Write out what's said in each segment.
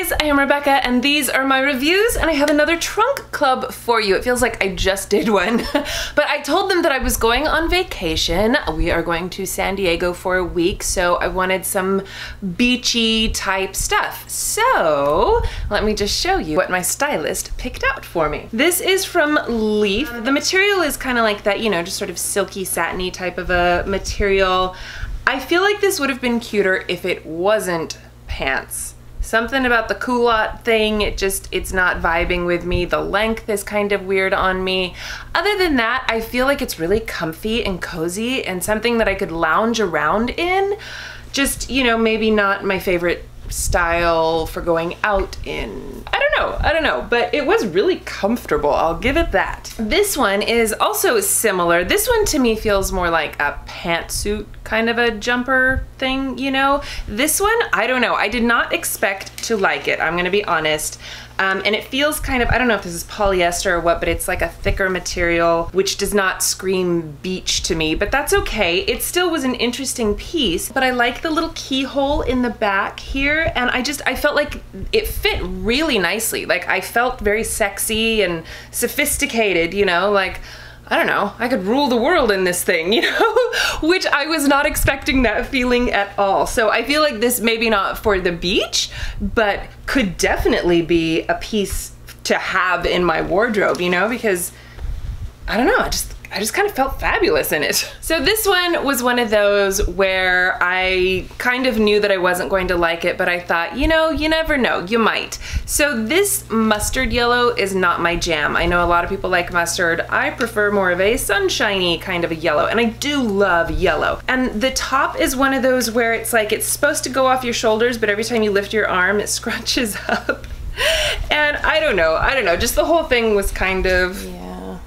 guys, I am Rebecca and these are my reviews, and I have another trunk club for you. It feels like I just did one. But I told them that I was going on vacation. We are going to San Diego for a week, so I wanted some beachy type stuff. So let me just show you what my stylist picked out for me. This is from Leith. The material is kind of like that, you know, just sort of silky satiny type of a material. I feel like this would have been cuter if it wasn't pants. Something about the culotte thing, it's not vibing with me. The length is kind of weird on me. Other than that, I feel like it's really comfy and cozy and something that I could lounge around in. Just, you know, maybe not my favorite style for going out in. I don't know, but it was really comfortable, I'll give it that. This one is also similar. This one to me feels more like a pantsuit kind of a jumper thing, you know? This one, I don't know, I did not expect to like it, I'm gonna be honest. And it feels kind of, I don't know if this is polyester or what, but it's like a thicker material, which does not scream beach to me, but that's okay. It still was an interesting piece, but I like the little keyhole in the back here, and I felt like it fit really nicely. Like, I felt very sexy and sophisticated, you know, like, I don't know, I could rule the world in this thing, you know? Which I was not expecting that feeling at all. So I feel like this maybe not for the beach, but could definitely be a piece to have in my wardrobe, you know? Because, I don't know, I just kind of felt fabulous in it. So this one was one of those where I kind of knew that I wasn't going to like it, but I thought, you know, you never know, you might. So this mustard yellow is not my jam. I know a lot of people like mustard. I prefer more of a sunshiny kind of a yellow, and I do love yellow. And the top is one of those where it's like, it's supposed to go off your shoulders, but every time you lift your arm, it scrunches up. And I don't know, just the whole thing was kind of, yeah.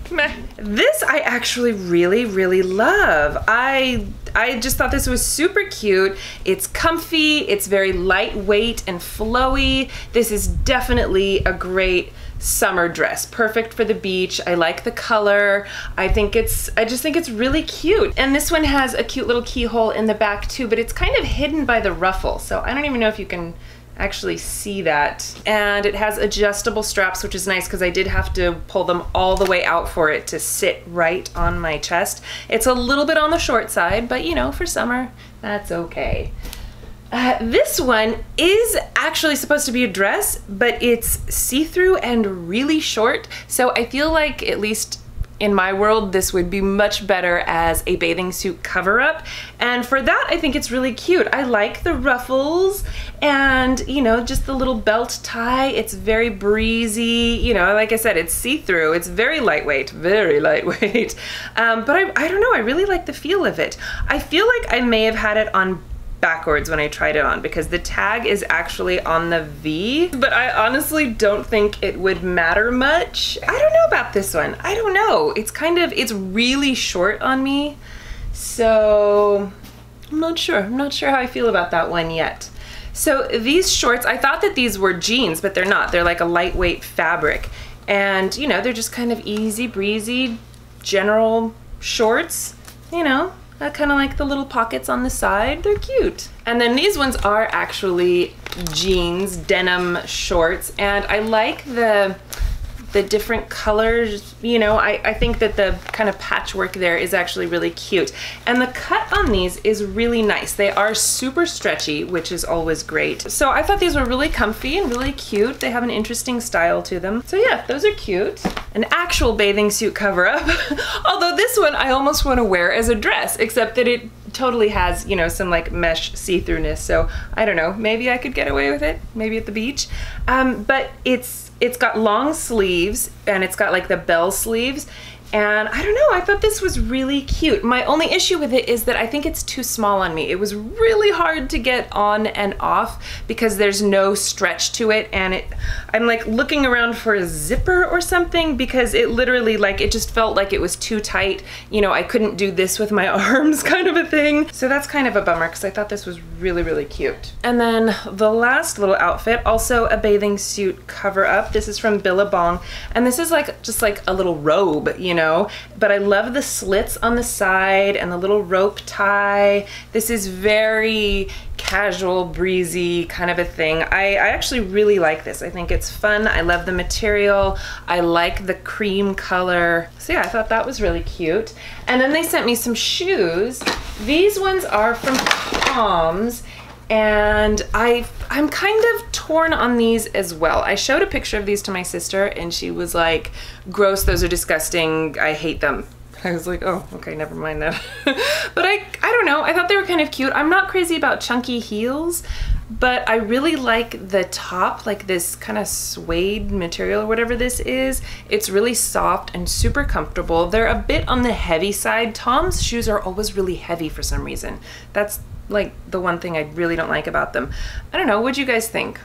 Meh. This I actually really love. I just thought this was super cute. It's comfy, it's very lightweight and flowy. This is definitely a great summer dress, perfect for the beach. I like the color. I just think it's really cute. And this one has a cute little keyhole in the back too, but it's kind of hidden by the ruffle, so I don't even know if you can actually see that. And it has adjustable straps, which is nice because I did have to pull them all the way out for it to sit right on my chest. It's a little bit on the short side, but you know, for summer, that's okay. This one is actually supposed to be a dress, but it's see-through and really short, so I feel like, at least in my world, this would be much better as a bathing suit cover-up, and for that I think it's really cute. I like the ruffles and, you know, just the little belt tie. It's very breezy, you know, like I said, it's see-through, it's very lightweight, but I don't know, I really like the feel of it. I feel like I may have had it on backwards when I tried it on because the tag is actually on the V, but I honestly don't think it would matter much. I don't know about this one. I don't know. It's really short on me, so I'm not sure. I'm not sure how I feel about that one yet. So these shorts, I thought that these were jeans, but they're not. They're like a lightweight fabric, and you know, they're just kind of easy breezy general shorts, you know. I kind of like the little pockets on the side. They're cute. And then these ones are actually jeans, denim shorts, and I like the different colors, you know. I think that the kind of patchwork there is actually really cute. And the cut on these is really nice. They are super stretchy, which is always great. So I thought these were really comfy and really cute. They have an interesting style to them. So yeah, those are cute. An actual bathing suit cover-up. Although this one I almost want to wear as a dress, except that it totally has, you know, some like mesh see-throughness. So I don't know, maybe I could get away with it, maybe at the beach. But it's got long sleeves, and it's got like the bell sleeves, and I don't know, I thought this was really cute. My only issue with it is that I think it's too small on me. It was really hard to get on and off because there's no stretch to it, and I'm like looking around for a zipper or something because it literally, like, it just felt like it was too tight. You know, I couldn't do this with my arms kind of a thing. So that's kind of a bummer because I thought this was really cute. And then the last little outfit, also a bathing suit cover up. This is from Billabong, and this is like just like a little robe, you know, but I love the slits on the side and the little rope tie. This is very casual, breezy kind of a thing. I actually really like this. I think it's fun. I love the material. I like the cream color. So yeah, I thought that was really cute. And then they sent me some shoes. These ones are from Tom's, and I'm kind of torn on these as well. I showed a picture of these to my sister and she was like, gross, those are disgusting, I hate them. I was like, oh, okay, never mind that. But I don't know, I thought they were kind of cute. I'm not crazy about chunky heels, but I really like the top, like this kind of suede material or whatever this is. It's really soft and super comfortable. They're a bit on the heavy side. Tom's shoes are always really heavy for some reason. That's like the one thing I really don't like about them. I don't know, what'd you guys think?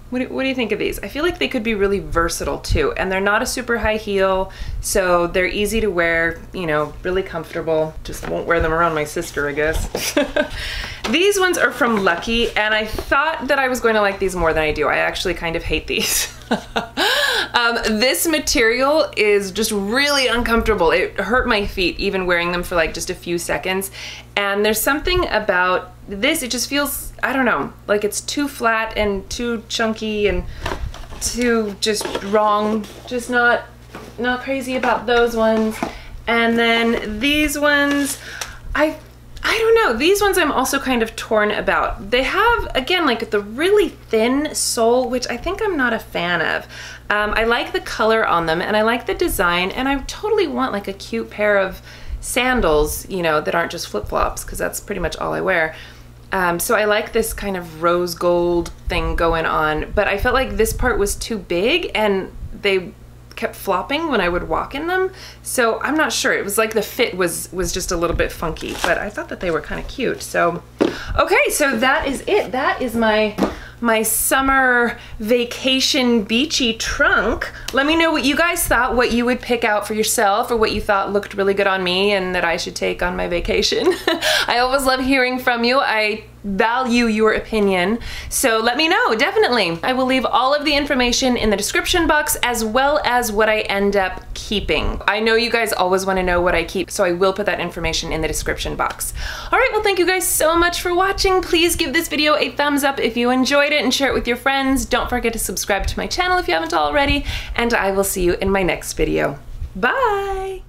What do you think of these? I feel like they could be really versatile too, and they're not a super high heel, so they're easy to wear, you know, really comfortable. Just won't wear them around my sister, I guess. These ones are from Lucky, and I thought that I was going to like these more than I do. I actually kind of hate these. This material is just really uncomfortable. It hurt my feet even wearing them for like just a few seconds. And there's something about this, it just feels, I don't know, like it's too flat and too chunky and too just wrong. Just not crazy about those ones. And then these ones, I don't know, these ones I'm also kind of torn about. They have, again, like the really thin sole, which I think I'm not a fan of. I like the color on them and I like the design, and I totally want like a cute pair of sandals, you know, that aren't just flip-flops, because that's pretty much all I wear. So I like this kind of rose gold thing going on, but I felt like this part was too big and they kept flopping when I would walk in them. So I'm not sure. It was like the fit was just a little bit funky, but I thought that they were kind of cute. So, okay, so that is it. That is my summer vacation beachy trunk. Let me know what you guys thought, what you would pick out for yourself, or what you thought looked really good on me and that I should take on my vacation. I always love hearing from you. I value your opinion, so let me know, definitely. I will leave all of the information in the description box, as well as what I end up keeping. I know you guys always want to know what I keep, so I will put that information in the description box. All right, well, thank you guys so much for watching. Please give this video a thumbs up if you enjoyed it and share it with your friends. Don't forget to subscribe to my channel if you haven't already, and I will see you in my next video. Bye!